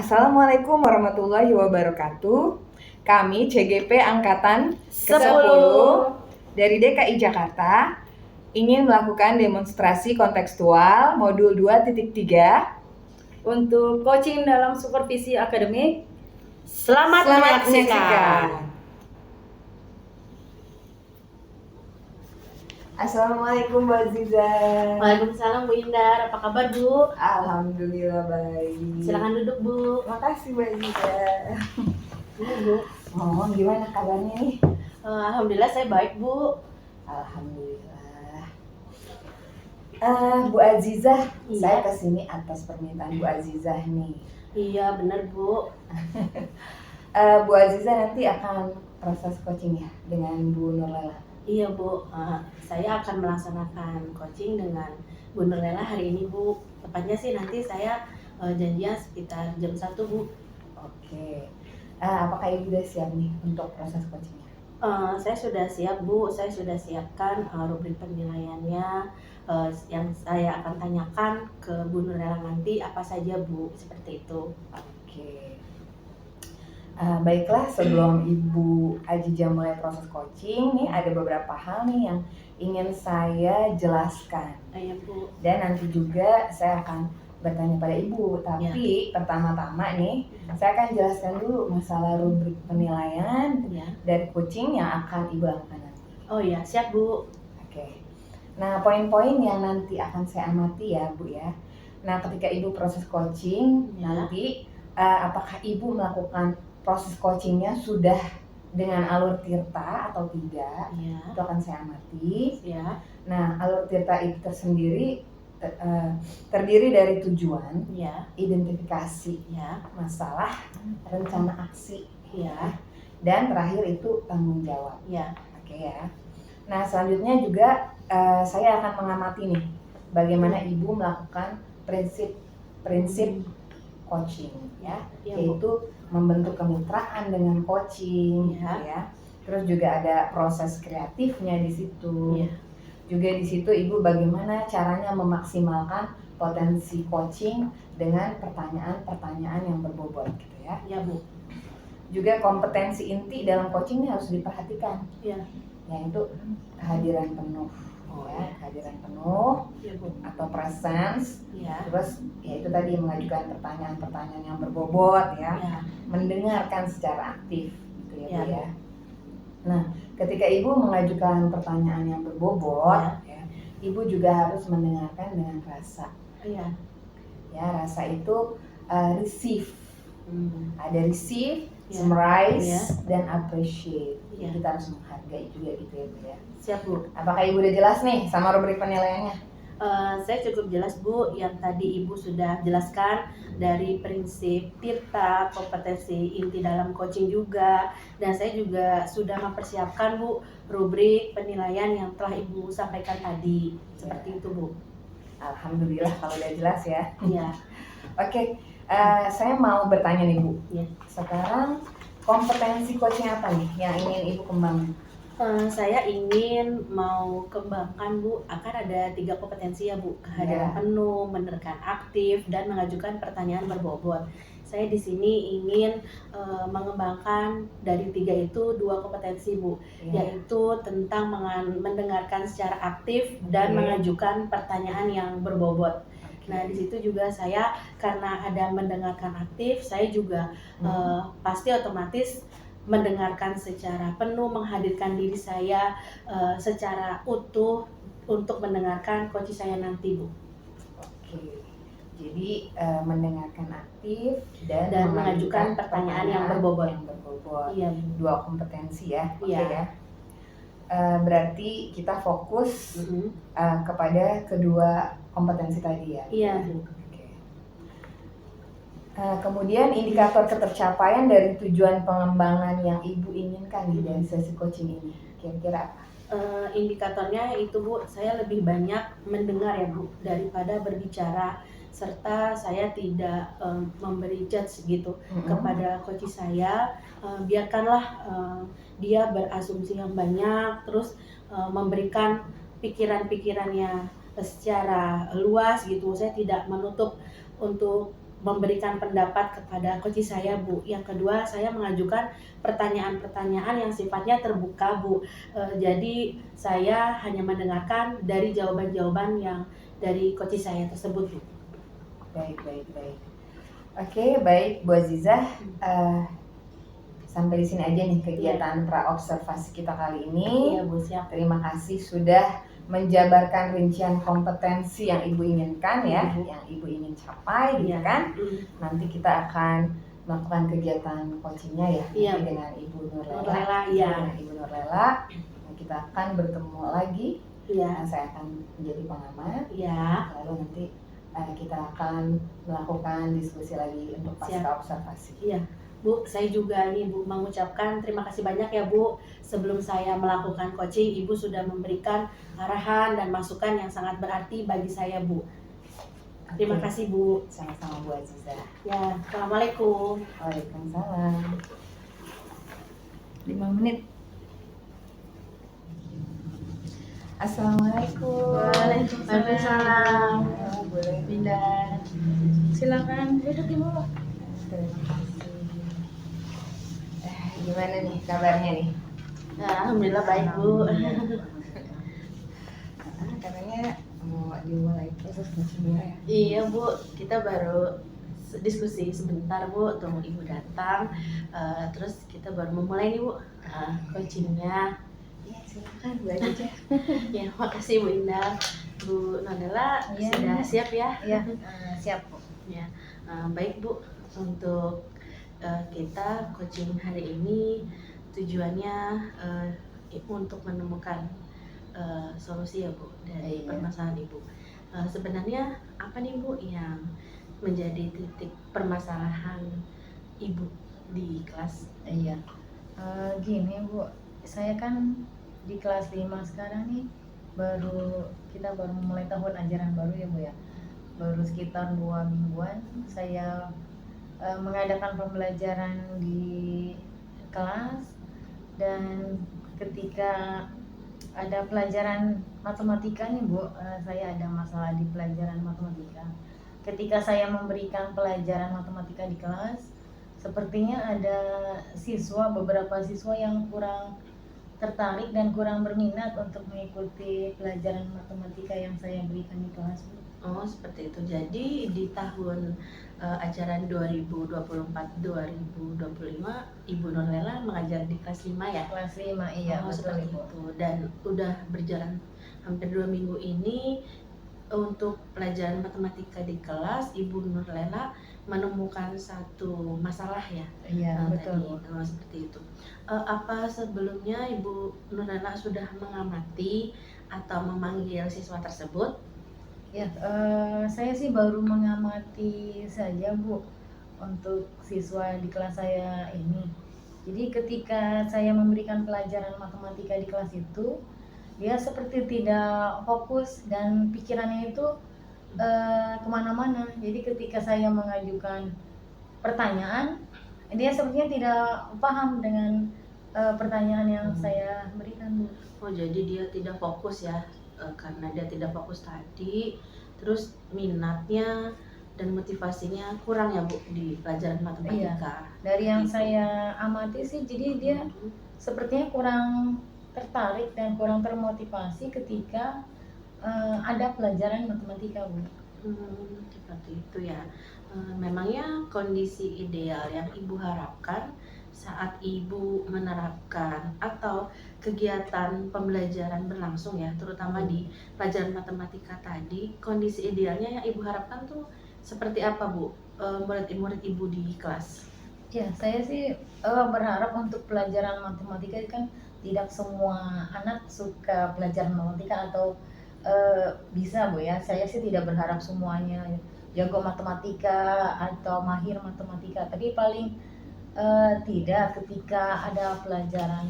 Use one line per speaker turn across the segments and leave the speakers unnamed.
Assalamualaikum warahmatullahi wabarakatuh. Kami CGP Angkatan
10
dari DKI Jakarta ingin melakukan demonstrasi kontekstual modul 2.3
untuk coaching dalam supervisi akademik. Selamat menyaksikan.
Assalamualaikum Bu Aziza.
Waalaikumsalam Bu Indar, apa kabar Bu?
Alhamdulillah baik.
Silakan duduk Bu.
Makasih Bu Aziza.
Ini Bu.
Gimana kabarnya nih?
Alhamdulillah saya baik Bu.
Alhamdulillah. Bu Azizah,
Iya.
saya kesini atas permintaan Bu Azizah nih.
Iya benar Bu.
Bu Azizah nanti akan proses coaching ya dengan Bu Nurlela.
Iya Bu, saya akan melaksanakan coaching dengan Bu Nurlela hari ini Bu. Tepatnya sih nanti saya janjian sekitar jam 1 Bu.
Oke. Apakah Ibu udah siap nih untuk proses coachingnya?
Saya sudah siap Bu, saya sudah siapkan rubrik penilaiannya. Yang saya akan tanyakan ke Bu Nurlela nanti apa saja Bu, seperti itu.
Oke. Baiklah, sebelum Ibu Azizah mulai proses coaching nih, ada beberapa hal nih yang ingin saya jelaskan.
Iya Bu.
Dan nanti juga saya akan bertanya pada Ibu, tapi pertama-tama nih saya akan jelaskan dulu masalah rubrik penilaian dari coaching yang akan Ibu lakukan nanti.
Oh iya, siap Bu.
Oke. Nah, poin-poin yang nanti akan saya amati ya Bu ya. Nah, ketika Ibu proses coaching nanti apakah Ibu melakukan proses coachingnya sudah dengan alur tirta atau tidak? Itu akan saya amati. Nah, alur tirta itu tersendiri terdiri dari tujuan, identifikasi, masalah, rencana aksi, dan terakhir itu tanggung jawab. Oke ya. Nah, selanjutnya juga saya akan mengamati nih bagaimana Ibu melakukan prinsip coaching ya, yaitu membentuk kemitraan dengan coaching, ya. Terus juga ada proses kreatifnya di situ. Juga di situ Ibu bagaimana caranya memaksimalkan potensi coaching dengan pertanyaan-pertanyaan yang berbobot gitu ya.
Ya Bu.
Juga kompetensi inti dalam coaching ini harus diperhatikan. Yaitu kehadiran penuh. Kehadiran penuh atau presence. Terus ya itu tadi mengajukan pertanyaan-pertanyaan yang berbobot ya. Mendengarkan secara aktif gitu ya Bu ya. Nah, ketika Ibu mengajukan pertanyaan yang berbobot, Ibu juga harus mendengarkan dengan rasa. Ya, rasa itu receive. Ada receive, summarize, dan appreciate. Kita harus menghargai juga gitu ya Bu ya.
Siap Bu.
Apakah Ibu udah jelas nih sama rubrik penilaiannya?
Saya cukup jelas Bu, yang tadi Ibu sudah jelaskan dari prinsip tirta, kompetensi inti dalam coaching juga, dan saya juga sudah mempersiapkan Bu rubrik penilaian yang telah Ibu sampaikan tadi, seperti itu Bu.
Alhamdulillah kalau udah jelas ya.
Iya.
Oke, saya mau bertanya nih Bu. Sekarang kompetensi coaching apa nih yang ingin Ibu kembangkan?
Saya ingin mau kembangkan Bu, akan ada 3 kompetensi ya Bu, kehadiran penuh, menerkan aktif, dan mengajukan pertanyaan berbobot. Saya di sini ingin mengembangkan dari 3 itu 2 kompetensi Bu, yaitu tentang mendengarkan secara aktif dan mengajukan pertanyaan yang berbobot. Nah di situ juga saya karena ada mendengarkan aktif, saya juga pasti otomatis mendengarkan secara penuh, menghadirkan diri saya secara utuh untuk mendengarkan coach saya nanti Bu.
Oke, jadi mendengarkan aktif dan
mengajukan pertanyaan yang berbobot. Iya.
2 kompetensi ya. Oke ya. Berarti kita fokus kepada kedua kompetensi tadi ya.
Iya Bu.
Kemudian indikator ketercapaian dari tujuan pengembangan yang Ibu inginkan dari sesi coaching ini, kira-kira apa?
Indikatornya itu Bu, saya lebih banyak mendengar ya Bu daripada berbicara, serta saya tidak memberi judge gitu kepada coach saya. Biarkanlah dia berasumsi yang banyak, terus memberikan pikiran-pikirannya secara luas gitu. Saya tidak menutup untuk memberikan pendapat kepada coach saya, Bu. Yang kedua, saya mengajukan pertanyaan-pertanyaan yang sifatnya terbuka, Bu. Jadi saya hanya mendengarkan dari jawaban-jawaban yang dari coach saya tersebut, Bu.
Baik. Oke, baik Bu Azizah. Sampai di sini aja nih kegiatan pra-observasi kita kali ini.
Iya, Bu, siap.
Terima kasih sudah menjabarkan rincian kompetensi yang Ibu inginkan ya, yang Ibu ingin capai gitu kan. Nanti kita akan melakukan kegiatan coachingnya ya, dengan Ibu Nurlela. Ibu Nurlela. Kita akan bertemu lagi. Saya akan menjadi pengamat. Lalu nanti kita akan melakukan diskusi lagi untuk pasca observasi.
Bu, saya juga nih Bu mengucapkan terima kasih banyak ya Bu. Sebelum saya melakukan coaching, Ibu sudah memberikan arahan dan masukan yang sangat berarti bagi saya, Bu. Terima kasih, Bu.
Sama-sama Bu Azizah.
Ya, Assalamualaikum.
Waalaikumsalam. 5 menit. Assalamualaikum.
Waalaikumsalam.
Boleh pindah.
Silakan duduk Ibu.
Terima kasih. Gimana nih kabarnya nih?
Alhamdulillah baik, Bu.
Katanya mau dimulai proses coaching ya?
Iya, Bu. Kita baru diskusi sebentar, Bu. Tunggu Ibu datang. Terus kita baru memulai nih, Bu. Coachingnya.
Iya, silakan Bu aja.
Ya, makasih Bu Indah. Bu Nurlela sudah siap ya?
Iya, siap Bu.
Ya, baik Bu. Untuk kita coaching hari ini tujuannya untuk menemukan solusi ya Bu dari permasalahan Ibu. Sebenarnya apa nih Bu yang menjadi titik permasalahan Ibu di kelas?
Iya. Gini Bu, saya kan di kelas 5 sekarang nih kita baru memulai tahun ajaran baru ya Bu ya. Baru sekitar 2 mingguan saya mengadakan pembelajaran di kelas, dan ketika ada pelajaran matematika nih Bu, saya ada masalah di pelajaran matematika. Ketika saya memberikan pelajaran matematika di kelas, sepertinya ada beberapa siswa yang kurang tertarik dan kurang berminat untuk mengikuti pelajaran matematika yang saya berikan di kelas, Bu.
Oh, seperti itu. Jadi di tahun ajaran 2024-2025 Ibu Nurlela mengajar di kelas 5 ya?
Kelas 5, iya, betul Ibu.
Itu. Dan udah berjalan hampir 2 minggu ini untuk pelajaran matematika di kelas, Ibu Nurlela menemukan satu masalah ya?
Iya, betul.
Seperti itu. Apa sebelumnya Ibu Nurlela sudah mengamati atau memanggil siswa tersebut?
Ya, saya sih baru mengamati saja Bu untuk siswa di kelas saya ini. Jadi ketika saya memberikan pelajaran matematika di kelas itu, dia seperti tidak fokus dan pikirannya itu kemana-mana. Jadi ketika saya mengajukan pertanyaan, dia sepertinya tidak paham dengan pertanyaan yang saya berikan, Bu.
Oh, jadi dia tidak fokus ya? Karena dia tidak fokus tadi, terus minatnya dan motivasinya kurang ya Bu di pelajaran matematika.
Iya. Dari yang saya amati sih, jadi dia sepertinya kurang tertarik dan kurang termotivasi ketika ada pelajaran matematika, Bu.
Seperti itu ya. Memangnya kondisi ideal yang Ibu harapkan saat Ibu menerapkan atau kegiatan pembelajaran berlangsung ya, terutama di pelajaran matematika tadi, kondisi idealnya yang Ibu harapkan tuh seperti apa Bu, murid-murid Ibu di kelas?
Ya, saya sih berharap untuk pelajaran matematika kan tidak semua anak suka pelajaran matematika atau bisa Bu ya. Saya sih tidak berharap semuanya jago matematika atau mahir matematika, tapi paling tidak, ketika ada pelajaran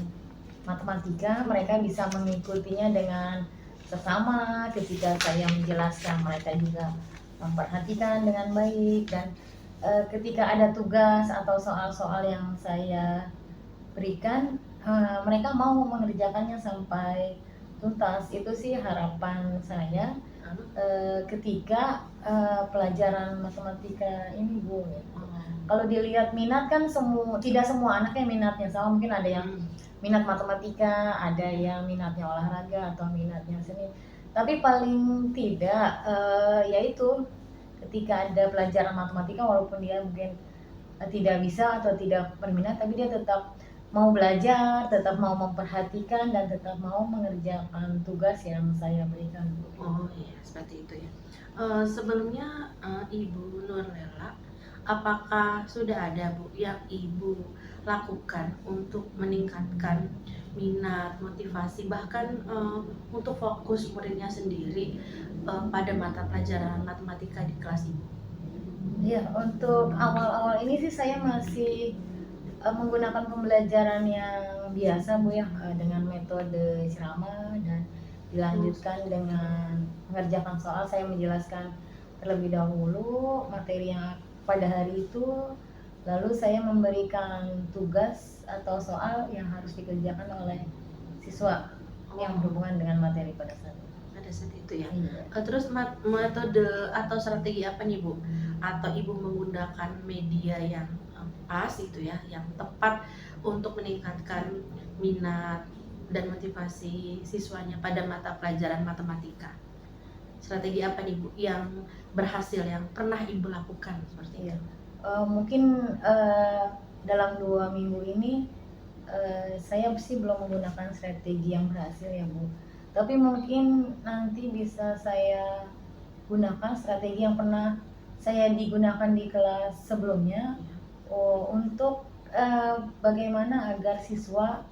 matematika mereka bisa mengikutinya dengan sesama. Ketika saya menjelaskan, mereka juga memperhatikan dengan baik, dan ketika ada tugas atau soal-soal yang saya berikan, mereka mau mengerjakannya sampai tuntas. Itu sih harapan saya ketika pelajaran matematika ini Bu. Kalau dilihat minat kan tidak semua anak yang minatnya sama, mungkin ada yang minat matematika, ada yang minatnya olahraga atau minatnya seni. Tapi paling tidak yaitu ketika ada pelajaran matematika, walaupun dia mungkin tidak bisa atau tidak berminat, tapi dia tetap mau belajar, tetap mau memperhatikan dan tetap mau mengerjakan tugas yang saya berikan.
Oh iya, seperti itu ya. Sebelumnya Ibu Nurlela, apakah sudah ada Bu yang Ibu lakukan untuk meningkatkan minat, motivasi, bahkan untuk fokus muridnya sendiri pada mata pelajaran matematika di kelas Ibu?
Ya, untuk awal-awal ini sih saya masih menggunakan pembelajaran yang biasa Bu ya, dengan metode ceramah dan dilanjutkan dengan mengerjakan soal. Saya menjelaskan terlebih dahulu materi yang pada hari itu, lalu saya memberikan tugas atau soal yang harus dikerjakan oleh siswa yang berhubungan dengan materi pada saat itu.
Pada saat itu ya.
Iya.
Terus metode atau strategi apa nih Bu? Atau Ibu menggunakan media yang pas itu ya, yang tepat untuk meningkatkan minat dan motivasi siswanya pada mata pelajaran matematika? Strategi apa nih Bu yang berhasil, yang pernah Ibu lakukan seperti itu?
Mungkin dalam 2 minggu ini saya sih belum menggunakan strategi yang berhasil ya Bu, tapi mungkin nanti bisa saya gunakan strategi yang pernah saya digunakan di kelas sebelumnya, untuk bagaimana agar siswa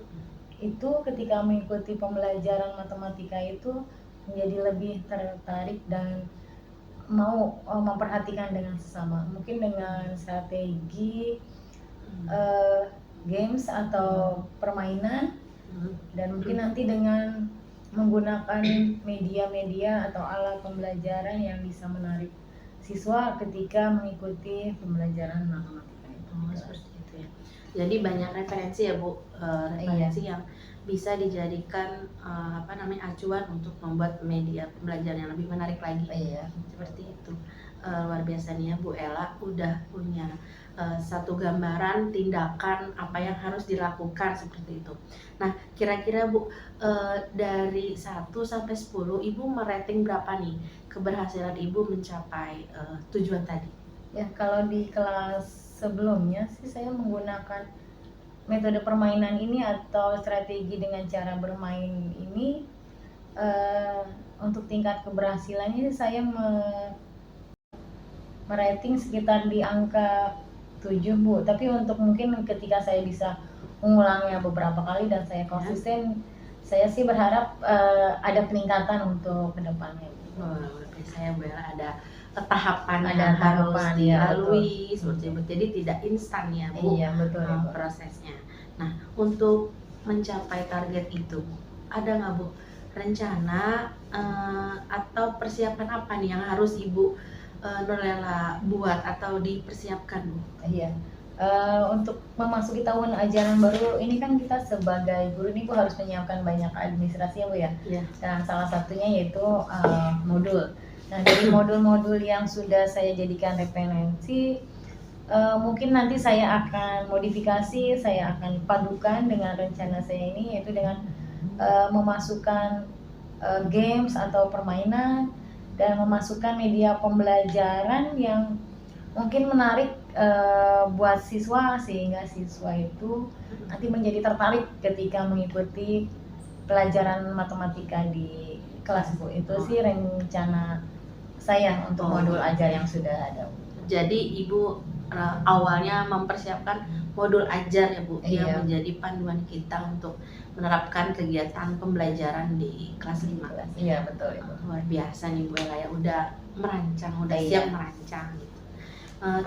itu ketika mengikuti pembelajaran matematika itu menjadi lebih tertarik dan mau memperhatikan dengan sesama, mungkin dengan strategi games atau permainan, dan mungkin nanti dengan menggunakan media-media atau alat pembelajaran yang bisa menarik siswa ketika mengikuti pembelajaran matematika itu.
Seperti itu ya. Jadi banyak referensi ya Bu, referensi yang bisa dijadikan acuan untuk membuat media pembelajaran yang lebih menarik lagi. Seperti itu. Luar biasa nih ya Bu Ella, udah punya satu gambaran tindakan apa yang harus dilakukan seperti itu. Nah, kira-kira Bu, dari 1 sampai 10 Ibu merating berapa nih keberhasilan Ibu mencapai tujuan tadi?
Ya, kalau di kelas sebelumnya sih saya menggunakan metode permainan ini atau strategi dengan cara bermain ini, untuk tingkat keberhasilannya saya merating sekitar di angka 7 Bu, tapi untuk mungkin ketika saya bisa mengulangnya beberapa kali dan saya konsisten, saya sih berharap ada peningkatan untuk kedepannya.
Saya ada tahapan
Ada
yang harus
tahapan, ya,
dilalui seperti itu. Jadi tidak instan ya Bu,
Iya, betul, Ibu.
prosesnya. Nah, untuk mencapai target itu, ada nggak Bu rencana atau persiapan apa nih yang harus Ibu Nurlela buat atau dipersiapkan Bu?
Iya. Untuk memasuki tahun ajaran baru ini kan kita sebagai guru ini Bu harus menyiapkan banyak administrasi ya Bu ya.
Iya.
Dan salah satunya yaitu modul. Nah, dari modul-modul yang sudah saya jadikan referensi, mungkin nanti saya akan modifikasi, saya akan padukan dengan rencana saya ini, yaitu dengan memasukkan games atau permainan dan memasukkan media pembelajaran yang mungkin menarik buat siswa, sehingga siswa itu nanti menjadi tertarik ketika mengikuti pelajaran matematika di kelas Bu. Itu sih rencana saya untuk modul ajar yang sudah ada.
Jadi Ibu awalnya mempersiapkan modul ajar ya Bu, yang menjadi panduan kita untuk menerapkan kegiatan pembelajaran di kelas 5.
Iya, betul Ibu.
Luar biasa nih Bu Ella ya, udah merancang, udah siap merancang gitu.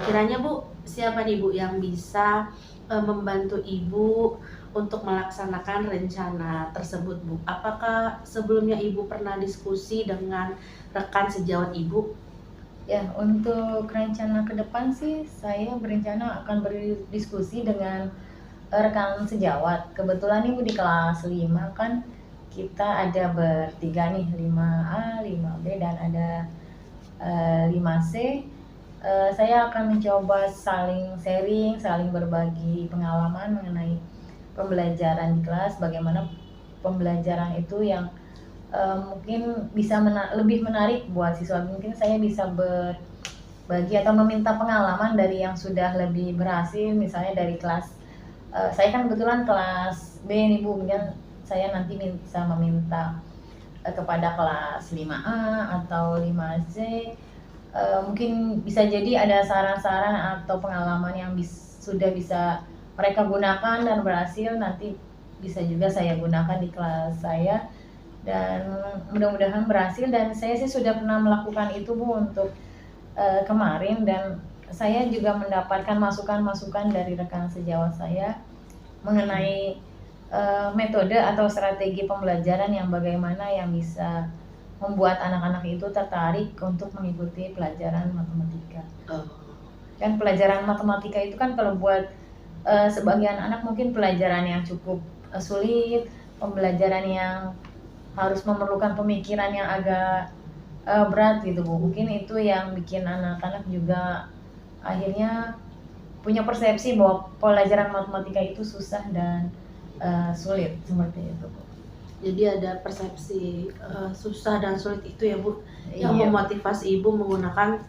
Kiranya Bu, siapa nih Bu yang bisa membantu Ibu untuk melaksanakan rencana tersebut Bu? Apakah sebelumnya Ibu pernah diskusi dengan rekan sejawat Ibu?
Ya, untuk rencana ke depan sih saya berencana akan berdiskusi dengan rekan sejawat. Kebetulan Ibu di kelas 5 kan kita ada bertiga nih, 5A, 5B, dan ada 5C. Saya akan mencoba saling sharing, saling berbagi pengalaman mengenai pembelajaran di kelas, bagaimana pembelajaran itu yang mungkin bisa lebih menarik buat siswa. Mungkin saya bisa berbagi atau meminta pengalaman dari yang sudah lebih berhasil, misalnya dari kelas saya kan kebetulan kelas B nih Bu, mungkin saya nanti bisa meminta kepada kelas 5A atau 5C. Mungkin bisa jadi ada saran-saran atau pengalaman yang sudah bisa mereka gunakan dan berhasil, nanti bisa juga saya gunakan di kelas saya, dan mudah-mudahan berhasil. Dan saya sih sudah pernah melakukan itu Bu untuk kemarin, dan saya juga mendapatkan masukan-masukan dari rekan sejawat saya mengenai metode atau strategi pembelajaran yang bagaimana yang bisa membuat anak-anak itu tertarik untuk mengikuti pelajaran matematika. Kan pelajaran matematika itu kan kalau buat sebagian anak mungkin pelajaran yang cukup sulit, pembelajaran yang harus memerlukan pemikiran yang agak berat gitu Bu. Mungkin itu yang bikin anak-anak juga akhirnya punya persepsi bahwa pelajaran matematika itu susah dan sulit, seperti itu Bu.
Jadi ada persepsi susah dan sulit itu ya Bu, yang
Iya.
memotivasi Ibu menggunakan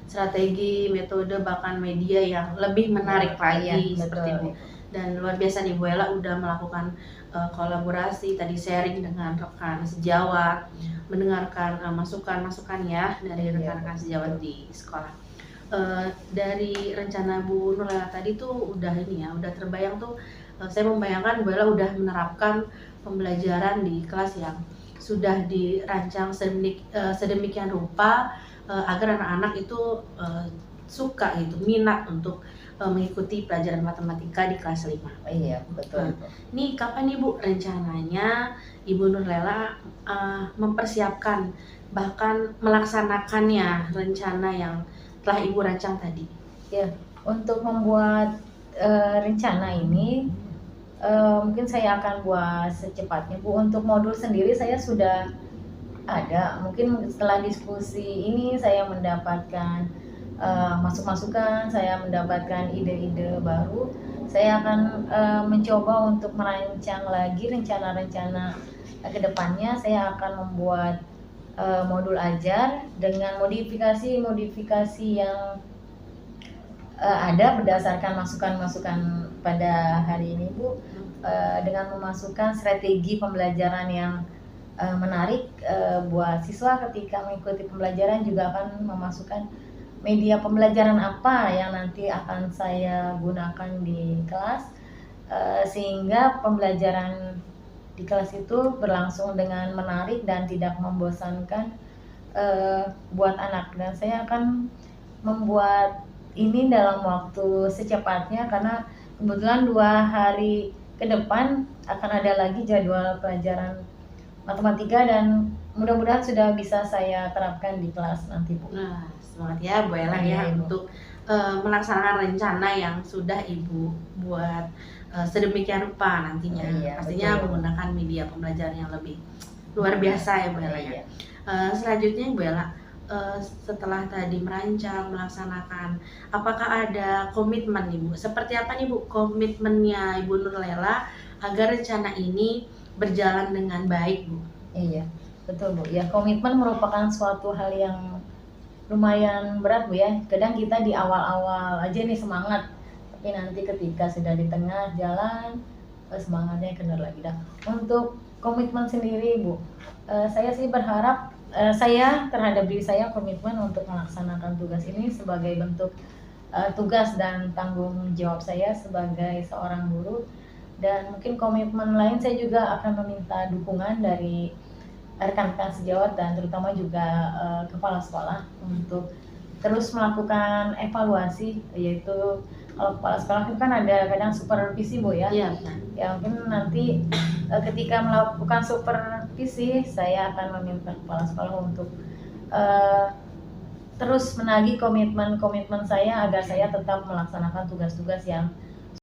strategi, metode, bahkan media yang lebih menarik lagi,
Iya,
seperti
betul.
itu. Dan luar biasa nih Bu Ella udah melakukan kolaborasi, tadi sharing dengan rekan sejawat, mendengarkan masukan-masukan ya dari
Iya,
rekan-rekan sejawat
betul.
di sekolah. Dari rencana Bu Nurlela tadi tuh udah ini ya, udah terbayang tuh. Saya membayangkan Bu Ella udah menerapkan pembelajaran di kelas yang sudah dirancang sedemikian rupa agar anak-anak itu suka gitu, minat untuk mengikuti pelajaran matematika di kelas 5.
Iya, betul.
Nih kapan nih Bu rencananya Ibu Nurlela mempersiapkan bahkan melaksanakannya rencana yang telah Ibu rancang tadi?
Ya, untuk membuat rencana ini mungkin saya akan buat secepatnya Bu. Untuk modul sendiri saya sudah ada. Mungkin setelah diskusi ini saya mendapatkan masukan, saya mendapatkan ide-ide baru. Saya akan mencoba untuk merancang lagi rencana-rencana kedepannya. Saya akan membuat modul ajar dengan modifikasi yang ada berdasarkan masukan-masukan pada hari ini Bu, dengan memasukkan strategi pembelajaran yang menarik buat siswa ketika mengikuti pembelajaran, juga akan memasukkan media pembelajaran apa yang nanti akan saya gunakan di kelas, sehingga pembelajaran di kelas itu berlangsung dengan menarik dan tidak membosankan buat anak. Dan saya akan membuat ini dalam waktu secepatnya, karena kebetulan 2 hari ke depan akan ada lagi jadwal pelajaran matematika, dan mudah-mudahan sudah bisa saya terapkan di kelas nanti Bu.
Nah, semangat ya Bu Ella ya
Iya, Bu.
untuk melaksanakan rencana yang sudah Ibu buat sedemikian rupa nantinya.
Iya,
Pastinya
betul.
menggunakan media pembelajaran yang lebih luar biasa ya Bu Ella ya.
Iya.
Selanjutnya Bu Ella, setelah tadi merancang, melaksanakan, apakah ada komitmen nih Bu? Seperti apa nih Bu komitmennya Ibu Nurlela agar rencana ini berjalan dengan baik Bu?
Iya, betul Bu. Ya, komitmen merupakan suatu hal yang lumayan berat Bu ya. Kadang kita di awal-awal aja nih semangat, tapi nanti ketika sudah di tengah jalan semangatnya kendor lagi dah. Untuk komitmen sendiri Bu, saya sih berharap saya terhadap diri saya komitmen untuk melaksanakan tugas ini sebagai bentuk tugas dan tanggung jawab saya sebagai seorang guru. Dan mungkin komitmen lain, saya juga akan meminta dukungan dari rekan-rekan sejawat dan terutama juga kepala sekolah untuk terus melakukan evaluasi, yaitu kalau kepala sekolah itu kan ada kadang supervisi Bu ya.
Iya benar.
Ya mungkin nanti ketika melakukan supervisi, saya akan meminta kepala sekolah untuk terus menagih komitmen saya agar saya tetap melaksanakan tugas-tugas yang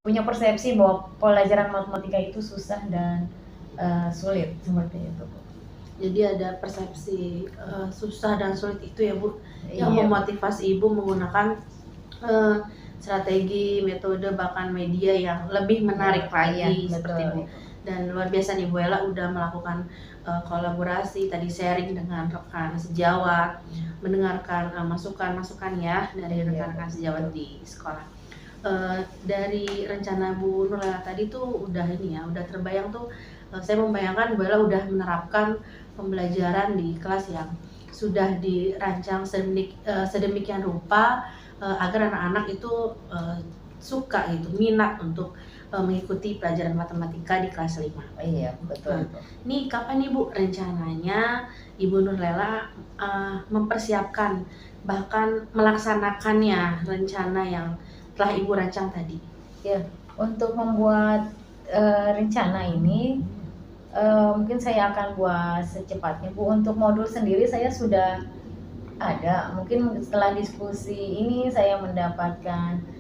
punya persepsi bahwa pelajaran matematika itu susah dan sulit seperti itu Bu.
Jadi ada persepsi susah dan sulit itu ya Bu, yang
Iya,
memotivasi Ibu menggunakan eh, strategi, metode, bahkan media yang lebih menarik lagi
iya,
seperti
betul.
Bu. Dan luar biasa nih Bu Ella udah melakukan kolaborasi, tadi sharing dengan rekan sejawat, mendengarkan masukan-masukan ya dari
Iya,
rekan-rekan sejawat di sekolah. Dari rencana Bu Nurlela tadi tuh udah ini ya, udah terbayang tuh. Saya membayangkan Bu Ella udah menerapkan pembelajaran di kelas yang sudah dirancang sedemikian rupa agar anak-anak itu suka gitu, minat untuk mengikuti pelajaran matematika di kelas 5.
Iya, betul.
Nih kapan nih Bu rencananya Ibu Nurlela mempersiapkan bahkan melaksanakannya rencana yang telah Ibu rancang tadi?
Untuk membuat rencana ini mungkin saya akan buat secepatnya Bu. Untuk modul sendiri saya sudah ada. Mungkin setelah diskusi ini saya mendapatkan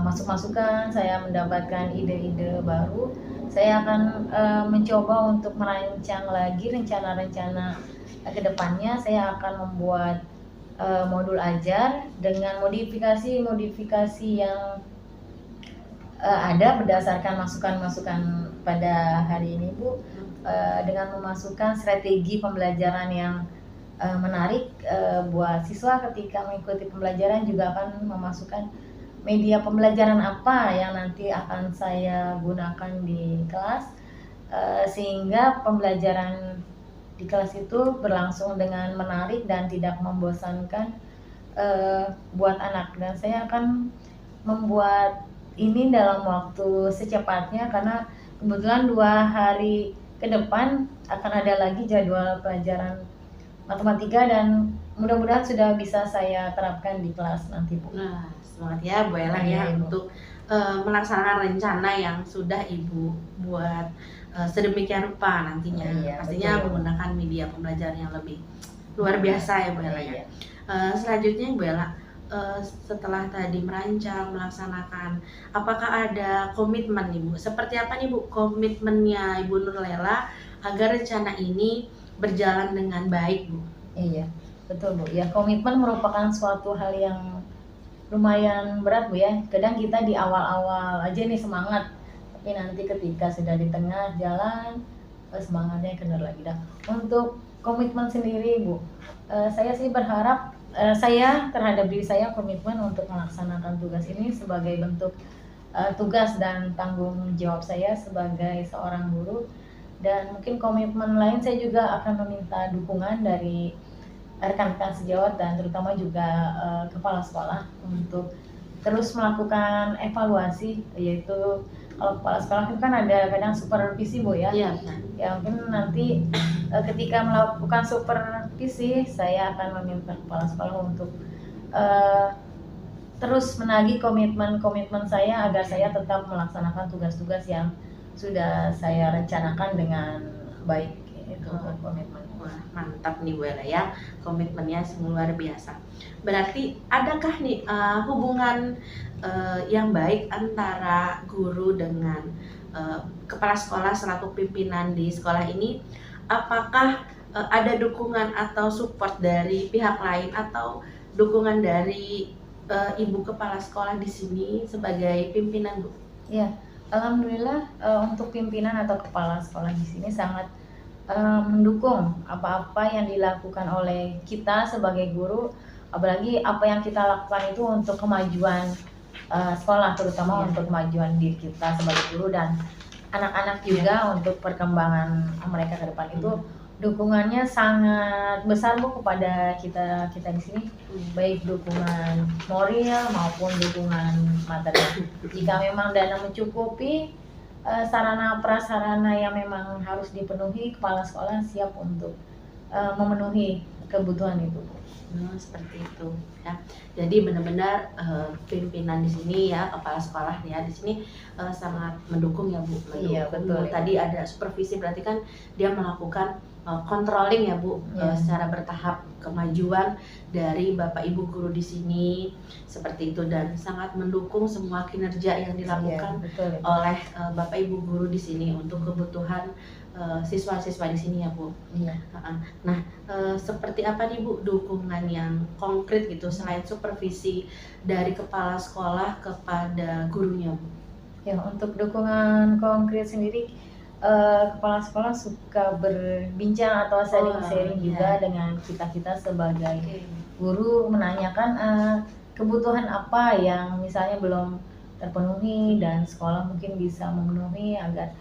masukan, saya mendapatkan ide-ide baru. Saya akan mencoba untuk merancang lagi rencana-rencana kedepannya. Saya akan membuat modul ajar dengan modifikasi yang ada berdasarkan masukan-masukan pada hari ini Bu, dengan memasukkan strategi pembelajaran yang menarik buat siswa ketika mengikuti pembelajaran, juga akan memasukkan media pembelajaran apa yang nanti akan saya gunakan di kelas, sehingga pembelajaran di kelas itu berlangsung dengan menarik dan tidak membosankan buat anak. Dan saya akan membuat ini dalam waktu secepatnya, karena kebetulan 2 hari ke depan akan ada lagi jadwal pelajaran matematika dan mudah-mudahan sudah bisa saya terapkan di kelas nanti Bu.
Nah, semangat ya Bu Ella ya
Iya, Ibu.
untuk melaksanakan rencana yang sudah Ibu buat sedemikian rupa nantinya.
Iya,
Pastinya
betul.
menggunakan media pembelajaran yang lebih luar biasa ya Bu Ella ya.
Iya.
Selanjutnya Bu Ella, setelah tadi merancang, melaksanakan, apakah ada komitmen nih Bu? Seperti apa nih Bu komitmennya Ibu Nurlela agar rencana ini berjalan dengan baik Bu?
Iya, betul Bu. Ya, komitmen merupakan suatu hal yang lumayan berat Bu ya. Kadang kita di awal-awal aja nih semangat, tapi nanti ketika sudah di tengah jalan semangatnya kendor lagi dah. Untuk komitmen sendiri Bu, saya sih berharap saya terhadap diri saya komitmen untuk melaksanakan tugas ini sebagai bentuk tugas dan tanggung jawab saya sebagai seorang guru. Dan mungkin komitmen lain, saya juga akan meminta dukungan dari rekan-rekan sejawat dan terutama juga kepala sekolah untuk terus melakukan evaluasi, yaitu kalau kepala sekolah itu kan ada kadang supervisi Bu ya.
Iya benar.
Ya mungkin nanti ketika melakukan supervisi saya akan meminta kepala sekolah untuk terus menagih komitmen saya agar saya tetap melaksanakan tugas-tugas yang sudah saya rencanakan dengan baik. Itu komitmen.
Wah, mantap nih Bu Ella ya, komitmennya luar biasa. Berarti adakah nih hubungan yang baik antara guru dengan kepala sekolah selaku pimpinan di sekolah ini? Apakah ada dukungan atau support dari pihak lain atau dukungan dari ibu kepala sekolah di sini sebagai pimpinan Bu?
Ya, alhamdulillah untuk pimpinan atau kepala sekolah di sini sangat mendukung apa-apa yang dilakukan oleh kita sebagai guru, apalagi apa yang kita lakukan itu untuk kemajuan sekolah, terutama untuk kemajuan diri kita sebagai guru dan anak-anak juga untuk perkembangan mereka ke depan. Itu dukungannya sangat besar Bu kepada kita di sini, baik dukungan moral maupun dukungan materi. Jika memang dana mencukupi, sarana prasarana yang memang harus dipenuhi, kepala sekolah siap untuk memenuhi kebutuhan itu.
Seperti itu ya. Jadi benar-benar pimpinan di sini ya, kepala sekolah ya di sini sangat mendukung ya Bu.
Iya, betul.
Tadi ada supervisi, berarti kan dia melakukan controlling ya Bu, secara bertahap kemajuan dari Bapak Ibu guru di sini seperti itu, dan sangat mendukung semua kinerja yang dilakukan oleh Bapak Ibu guru di sini untuk kebutuhan siswa-siswa di sini ya Bu.
Iya.
Nah, seperti apa nih Bu dukungan yang konkret gitu selain supervisi dari kepala sekolah kepada gurunya Bu?
Ya, untuk dukungan konkret sendiri, kepala sekolah suka berbincang atau sharing-sharing juga dengan kita sebagai guru, menanyakan kebutuhan apa yang misalnya belum terpenuhi dan sekolah mungkin bisa memenuhi agar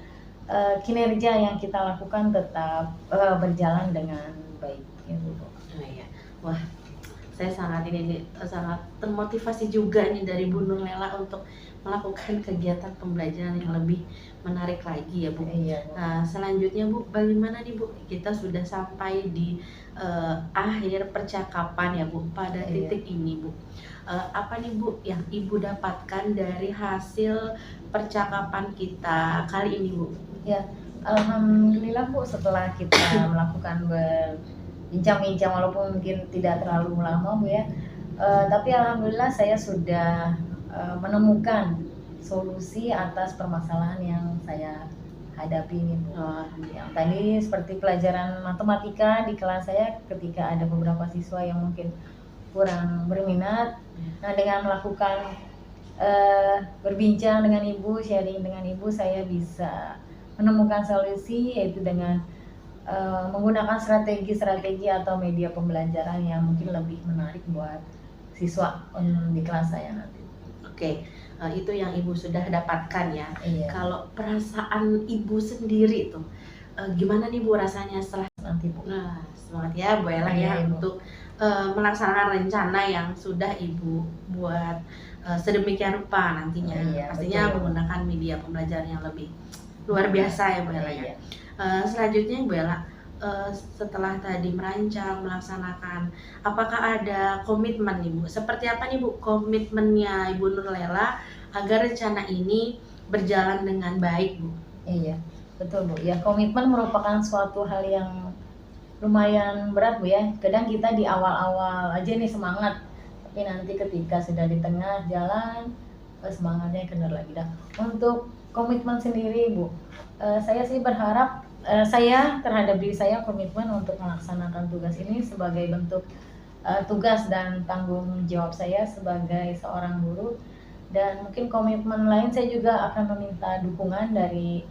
kinerja yang kita lakukan tetap berjalan dengan baik gitu.
Oh iya. Wah, saya sangat sangat termotivasi juga nih dari Bu Nur Lela untuk melakukan kegiatan pembelajaran yang lebih menarik lagi ya Bu.
Iya, Bu.
Selanjutnya Bu, bagaimana nih Bu? Kita sudah sampai di akhir percakapan ya Bu pada titik ini Bu. Apa nih Bu yang Ibu dapatkan dari hasil percakapan kita kali ini Bu?
Ya, alhamdulillah Bu, setelah kita melakukan berbincang-bincang walaupun mungkin tidak terlalu lama Bu ya, tapi alhamdulillah saya sudah menemukan solusi atas permasalahan yang saya hadapi ini Bu. Yang tadi seperti pelajaran matematika di kelas saya ketika ada beberapa siswa yang mungkin kurang berminat, nah dengan melakukan berbincang dengan Ibu, sharing dengan Ibu, saya bisa menemukan solusi yaitu dengan menggunakan strategi atau media pembelajaran yang mungkin lebih menarik buat siswa di kelas saya nanti.
Oke, itu yang Ibu sudah dapatkan ya.
Iya.
Kalau perasaan Ibu sendiri tuh gimana nih Bu rasanya setelah
Nanti Bu.
Nah, semangat ya Bu Ella ya
Iya, Bu.
untuk melaksanakan rencana yang sudah Ibu buat sedemikian rupa nantinya.
Iya,
Pastinya
betul.
menggunakan media pembelajaran yang lebih luar biasa ya Bu Ella ya.
Iya.
Selanjutnya Bu Ella, setelah tadi merancang, melaksanakan, apakah ada komitmen nih Bu? Seperti apa nih Bu komitmennya Ibu Nur Lela agar rencana ini berjalan dengan baik Bu?
Iya, betul Bu. Ya, komitmen merupakan suatu hal yang lumayan berat Bu ya. Kadang kita di awal-awal aja nih semangat, tapi nanti ketika sudah di tengah jalan semangatnya kendor lagi dah. Untuk komitmen sendiri Bu, saya sih berharap saya terhadap diri saya komitmen untuk melaksanakan tugas ini sebagai bentuk tugas dan tanggung jawab saya sebagai seorang guru, dan mungkin komitmen lain saya juga akan meminta dukungan dari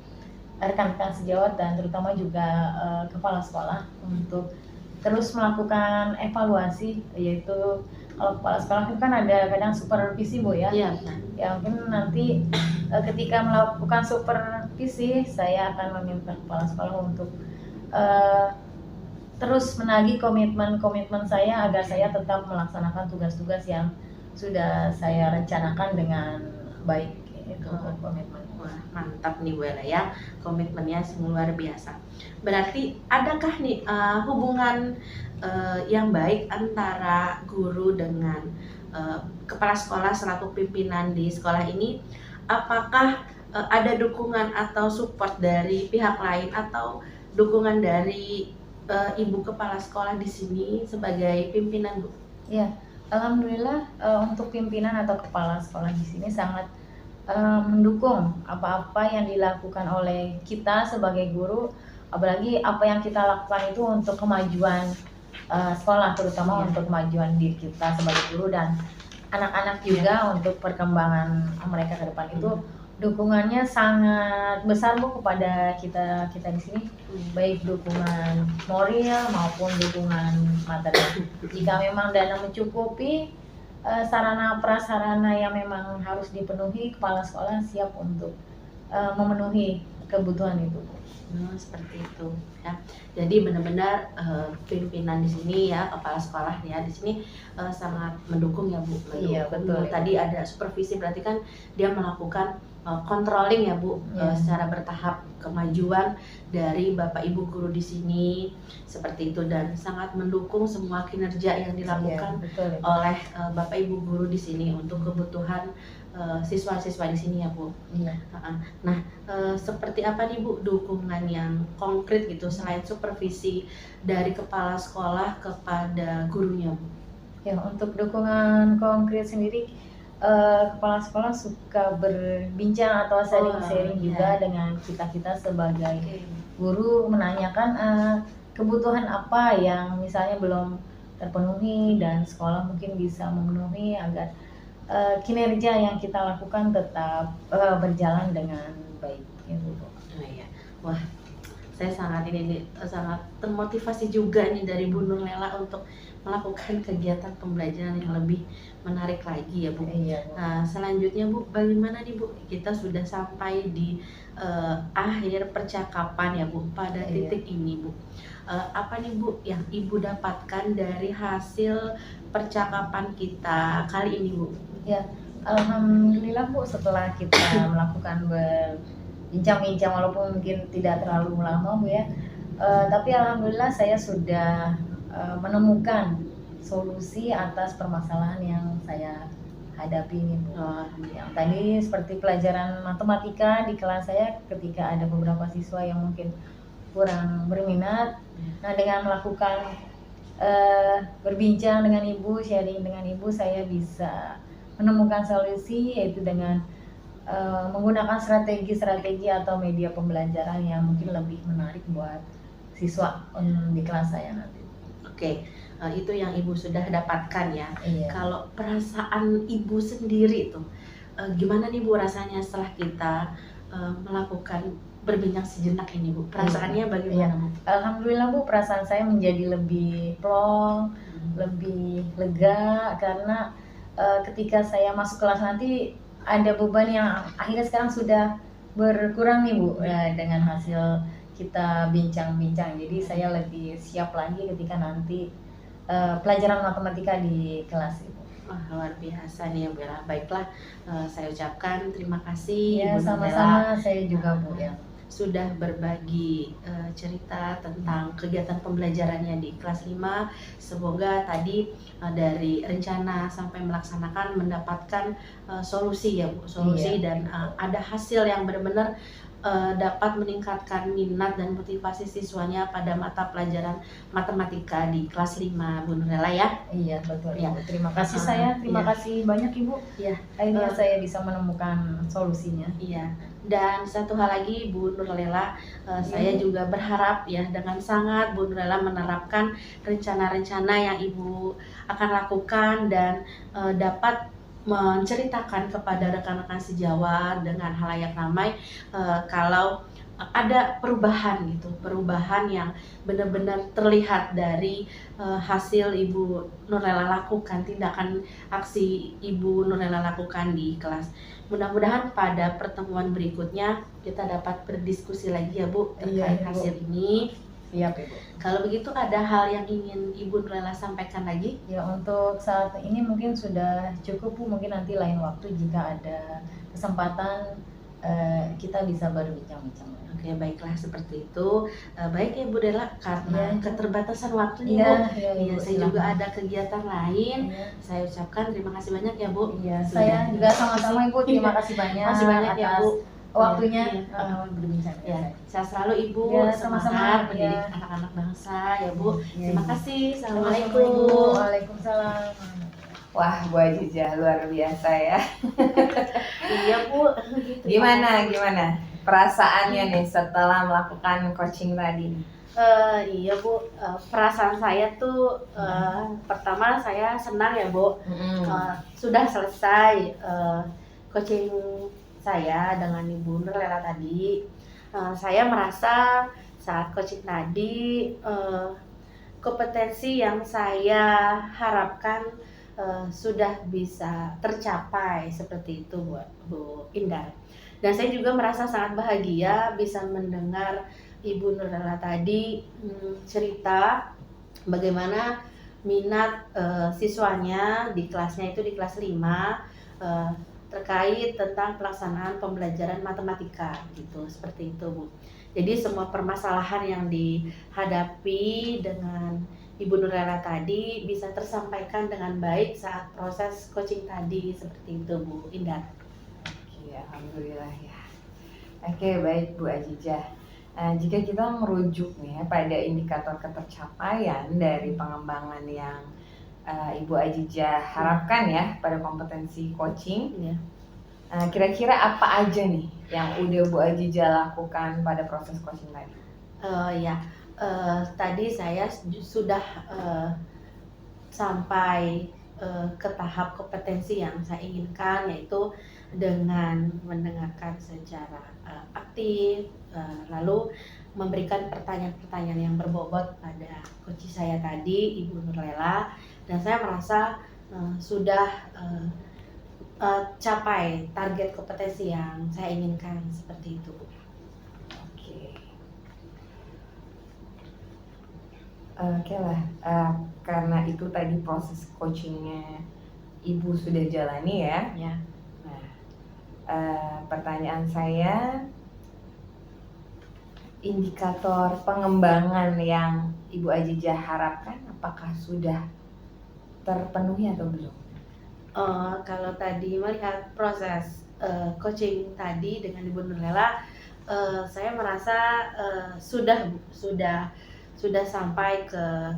rekan-rekan sejawat dan terutama juga kepala sekolah untuk terus melakukan evaluasi, yaitu kalau kepala sekolah itu kan ada kadang supervisi Bu ya.
Iya.
Ya mungkin nanti ketika melakukan supervisi saya akan meminta kepala sekolah untuk terus menagih komitmen saya agar saya tetap melaksanakan tugas-tugas yang sudah saya rencanakan dengan baik. Itu komitmen.
Wah, mantap nih Bu Ella ya, komitmennya luar biasa. Berarti adakah nih hubungan yang baik antara guru dengan kepala sekolah selaku pimpinan di sekolah ini? Apakah ada dukungan atau support dari pihak lain atau dukungan dari Ibu kepala sekolah di sini sebagai pimpinan Bu?
Ya, alhamdulillah untuk pimpinan atau kepala sekolah di sini sangat mendukung apa-apa yang dilakukan oleh kita sebagai guru, apalagi apa yang kita lakukan itu untuk kemajuan sekolah, terutama untuk kemajuan diri kita sebagai guru dan anak-anak juga untuk perkembangan mereka ke depan. Itu dukungannya sangat besar Bu kepada kita di sini, baik dukungan moral maupun dukungan materi. Jika memang dana mencukupi, sarana prasarana yang memang harus dipenuhi, kepala sekolah siap untuk memenuhi kebutuhan itu.
Seperti itu ya. Jadi benar-benar pimpinan di sini ya, kepala sekolah ya di sini sangat mendukung ya Bu.
Iya, betul.
Tadi ada supervisi, berarti kan dia melakukan controlling ya Bu, secara bertahap kemajuan dari Bapak Ibu guru di sini seperti itu, dan sangat mendukung semua kinerja yang dilakukan oleh Bapak Ibu guru di sini untuk kebutuhan siswa-siswa di sini ya Bu.
Iya.
Nah, seperti apa nih Bu dukungan yang konkret gitu selain supervisi dari kepala sekolah kepada gurunya Bu?
Ya, untuk dukungan konkret sendiri kepala sekolah suka berbincang atau sharing-sharing juga dengan kita sebagai guru, menanyakan kebutuhan apa yang misalnya belum terpenuhi dan sekolah mungkin bisa memenuhi agar kinerja yang kita lakukan tetap berjalan dengan baik gitu.
Oh iya. Wah, saya sangat sangat termotivasi juga nih dari Bu Nur Lela untuk melakukan kegiatan pembelajaran yang lebih menarik lagi ya Bu.
Iya, Bu.
Nah, selanjutnya Bu, bagaimana nih Bu? Kita sudah sampai di akhir percakapan ya Bu pada
Iya.
titik ini Bu. Apa nih Bu yang Ibu dapatkan dari hasil percakapan kita kali ini Bu?
Ya, alhamdulillah Bu, setelah kita melakukan berbincang-bincang walaupun mungkin tidak terlalu lama Bu ya, tapi alhamdulillah saya sudah menemukan solusi atas permasalahan yang saya hadapi ini Bu. Yang tadi seperti pelajaran matematika di kelas saya, ketika ada beberapa siswa yang mungkin kurang berminat, nah dengan melakukan berbincang dengan Ibu, sharing dengan Ibu, saya bisa menemukan solusi, yaitu dengan menggunakan strategi-strategi atau media pembelajaran yang mungkin lebih menarik buat siswa di kelas saya nanti.
Oke, itu yang Ibu sudah dapatkan ya.
Iya.
Kalau perasaan Ibu sendiri tuh, gimana nih Bu rasanya setelah kita melakukan berbincang sejenak ini Bu? Perasaannya bagaimana Bu?
Alhamdulillah Bu, perasaan saya menjadi lebih plong, lebih lega, karena ketika saya masuk kelas nanti ada beban yang akhirnya sekarang sudah berkurang nih Bu, dengan hasil kita bincang-bincang. Jadi saya lebih siap lagi ketika nanti pelajaran matematika di kelas Ibu.
Wah, luar biasa nih Bu. Baiklah, saya ucapkan terima kasih
Ya,
Bu Nur Lela
sama-sama, saya juga Bu ya.
sudah berbagi cerita tentang kegiatan pembelajarannya di kelas 5. Semoga tadi dari rencana sampai melaksanakan mendapatkan solusi ya Bu, solusi dan ada hasil yang benar-benar dapat meningkatkan minat dan motivasi siswanya pada mata pelajaran matematika di kelas 5 Bu Nur Lela ya.
Iya, betul
Ya.
Ibu. Terima kasih terima kasih banyak Ibu.
Iya.
Akhirnya saya bisa menemukan solusinya.
Iya. Dan satu hal lagi Bu Nur Lela, saya juga berharap ya dengan sangat Bu Nur Lela menerapkan rencana-rencana yang Ibu akan lakukan dan dapat menceritakan kepada rekan-rekan sejawat dengan halayak ramai kalau ada perubahan gitu, perubahan yang benar-benar terlihat dari hasil Ibu Nur Lela lakukan, tindakan aksi Ibu Nur Lela lakukan di kelas. Mudah-mudahan pada pertemuan berikutnya kita dapat berdiskusi lagi ya Bu terkait hasil ini.
Siap Ibu.
Kalau begitu ada hal yang ingin Ibu Nur Lela sampaikan lagi?
Ya, untuk saat ini mungkin sudah cukup Bu, mungkin nanti lain waktu jika ada kesempatan kita bisa berbincang-bincang.
Oke, baiklah seperti itu. Baik ya Bu Dela, karena keterbatasan waktunya Bu. Iya, saya juga ada kegiatan lain. Saya ucapkan terima kasih banyak ya Bu.
Iya, saya juga sama-sama Ibu, terima kasih banyak.
Masih banyak ya Bu
waktunya berbincang.
Ya, saya selalu Ibu
sama-sama
mendidik anak-anak bangsa ya Bu. Terima kasih.
Assalamualaikum. Waalaikumsalam.
Wah, Bu Ajijah luar biasa ya.
Iya Bu.
Gimana perasaannya nih setelah melakukan coaching tadi?
Iya Bu, perasaan saya tuh pertama saya senang ya Bu, sudah selesai coaching saya dengan Ibu Nur Lela tadi. Saya merasa saat coaching tadi kompetensi yang saya harapkan sudah bisa tercapai seperti itu Bu Indah. Dan saya juga merasa sangat bahagia bisa mendengar Ibu Nur Lela tadi cerita bagaimana minat siswanya di kelasnya itu di kelas 5 terkait tentang pelaksanaan pembelajaran matematika gitu, seperti itu Bu. Jadi semua permasalahan yang dihadapi dengan Ibu Nur Lela tadi bisa tersampaikan dengan baik saat proses coaching tadi, seperti itu Bu Indah.
Oke, alhamdulillah ya. Oke, baik Bu Ajijah. Jika kita merujuk nih pada indikator ketercapaian dari pengembangan yang Ibu Azizah harapkan ya pada kompetensi coaching.
Iya.
Kira-kira apa aja nih yang udah Bu Azizah lakukan pada proses coaching tadi?
Tadi saya sudah sampai ke tahap kompetensi yang saya inginkan, yaitu dengan mendengarkan secara aktif, lalu memberikan pertanyaan-pertanyaan yang berbobot pada coach saya tadi, Ibu Nurlela, dan saya merasa sudah capai target kompetensi yang saya inginkan, seperti itu.
Oke lah, karena itu tadi proses coachingnya Ibu sudah jalani ya.
Ya.
Nah, pertanyaan saya, indikator pengembangan yang Ibu Azizah harapkan apakah sudah terpenuhi atau belum?
Kalau tadi melihat proses coaching tadi dengan Ibu Nurlela, saya merasa sudah sampai ke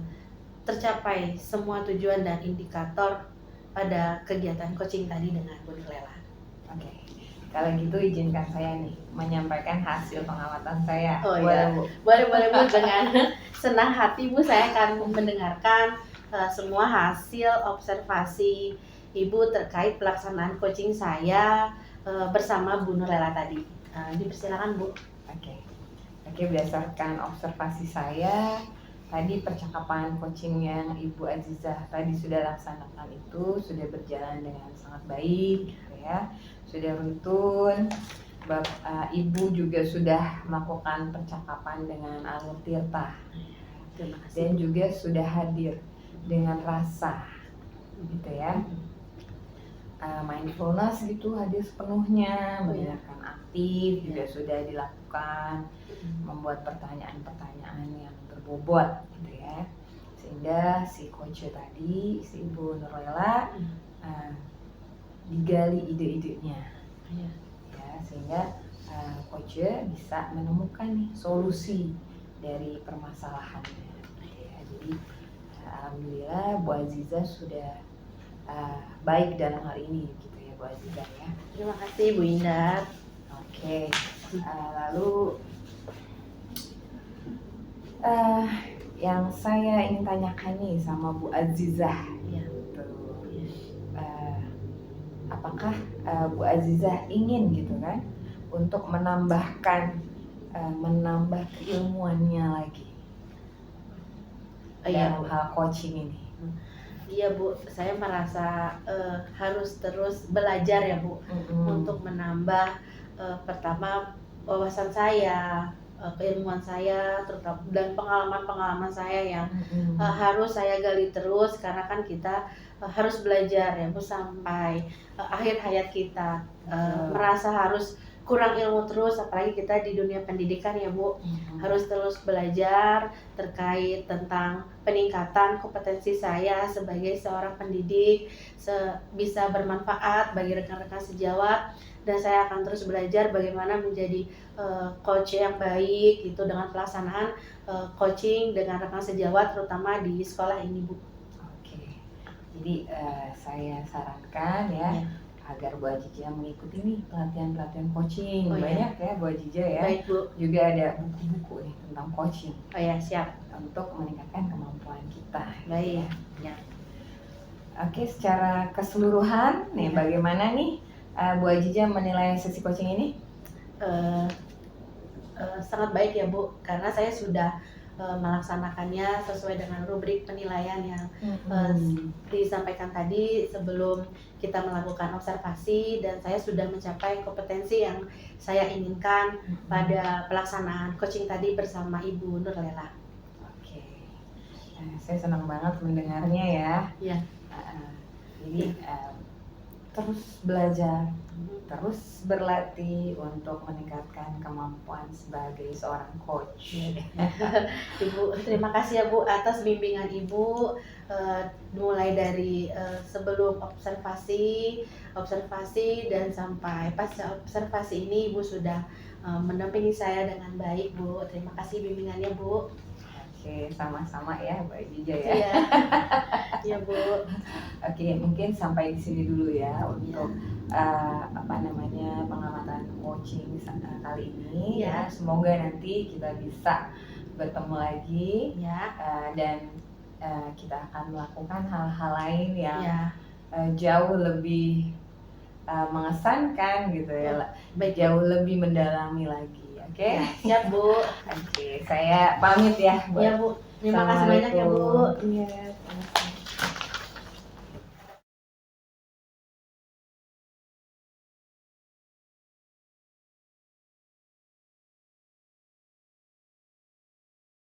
tercapai semua tujuan dan indikator pada kegiatan coaching tadi dengan Bu Nurlela.
Oke, kalau gitu izinkan saya nih menyampaikan hasil pengamatan saya.
Oh iya, boleh Bu, dengan senang hati Bu, saya akan mendengarkan semua hasil observasi Ibu terkait pelaksanaan coaching saya bersama Bu Nurlela tadi. Dipersilakan Bu.
Oke, berdasarkan observasi saya, tadi percakapan coaching yang Ibu Azizah tadi sudah laksanakan itu sudah berjalan dengan sangat baik, gitu ya, sudah runtun. Ibu juga sudah melakukan percakapan dengan Alur Tirta, dan juga sudah hadir dengan rasa, gitu ya. Mindfulness gitu hadir sepenuhnya, mendengarkan aktif juga sudah dilakukan, membuat pertanyaan-pertanyaan yang berbobot gitu ya, sehingga si coach tadi, si Ibu Nurlela digali ide-idenya ya, sehingga coach bisa menemukan nih solusi dari permasalahannya ya. Jadi alhamdulillah Bu Azizah sudah baik dalam hal ini gitu ya Bu Azizah ya.
Terima kasih Bu Indah.
Oke, lalu yang saya ingin tanyakan nih sama Bu Azizah, apakah Bu Azizah ingin gitu kan untuk menambah keilmuannya lagi dalam hal coaching ini?
Iya Bu, saya merasa harus terus belajar ya Bu, untuk menambah pertama wawasan saya, keilmuan saya, terutama dan pengalaman-pengalaman saya yang harus saya gali terus, karena kan kita harus belajar ya Bu sampai akhir hayat kita. Merasa harus kurang ilmu terus, apalagi kita di dunia pendidikan ya Bu, harus terus belajar terkait tentang peningkatan kompetensi saya sebagai seorang pendidik, bisa bermanfaat bagi rekan-rekan sejawat, dan saya akan terus belajar bagaimana menjadi coach yang baik itu dengan pelaksanaan coaching dengan rekan sejawat terutama di sekolah ini Bu.
Oke, jadi saya sarankan ya, agar Bu Azizah mengikuti nih pelatihan-pelatihan coaching. Banyak ya Bu Azizah ya.
Baik Bu.
Juga ada buku-buku nih tentang coaching.
Oh ya, siap.
Untuk meningkatkan kemampuan kita.
Baik. Ya.
Oke, secara keseluruhan nih bagaimana nih Bu Azizah menilai sesi coaching ini?
Sangat baik ya Bu, karena saya sudah melaksanakannya sesuai dengan rubrik penilaian yang disampaikan tadi sebelum kita melakukan observasi, dan saya sudah mencapai kompetensi yang saya inginkan pada pelaksanaan coaching tadi bersama Ibu Nurlela.
Oke, saya senang banget mendengarnya ya.
Ya.
Jadi terus belajar, terus berlatih untuk meningkatkan kemampuan sebagai seorang coach.
Ibu, terima kasih ya Bu atas bimbingan Ibu, mulai dari sebelum observasi dan sampai pasca observasi ini Ibu sudah mendampingi saya dengan baik Bu. Terima kasih bimbingannya Bu.
Oke, sama-sama ya Mbak Jija ya.
Iya. Iya, Bu.
Oke, mungkin sampai di sini dulu ya untuk pengamatan coaching kali ini
Ya.
ya. Semoga nanti kita bisa bertemu lagi
Ya.
dan kita akan melakukan hal-hal lain yang
Ya.
jauh lebih mengesankan gitu ya,
Baik.
jauh lebih mendalami lagi. Oke.
Siap, Bu.
Oke, saya pamit ya.
Iya, Bu. Terima kasih banyak ya, Bu.
Iya.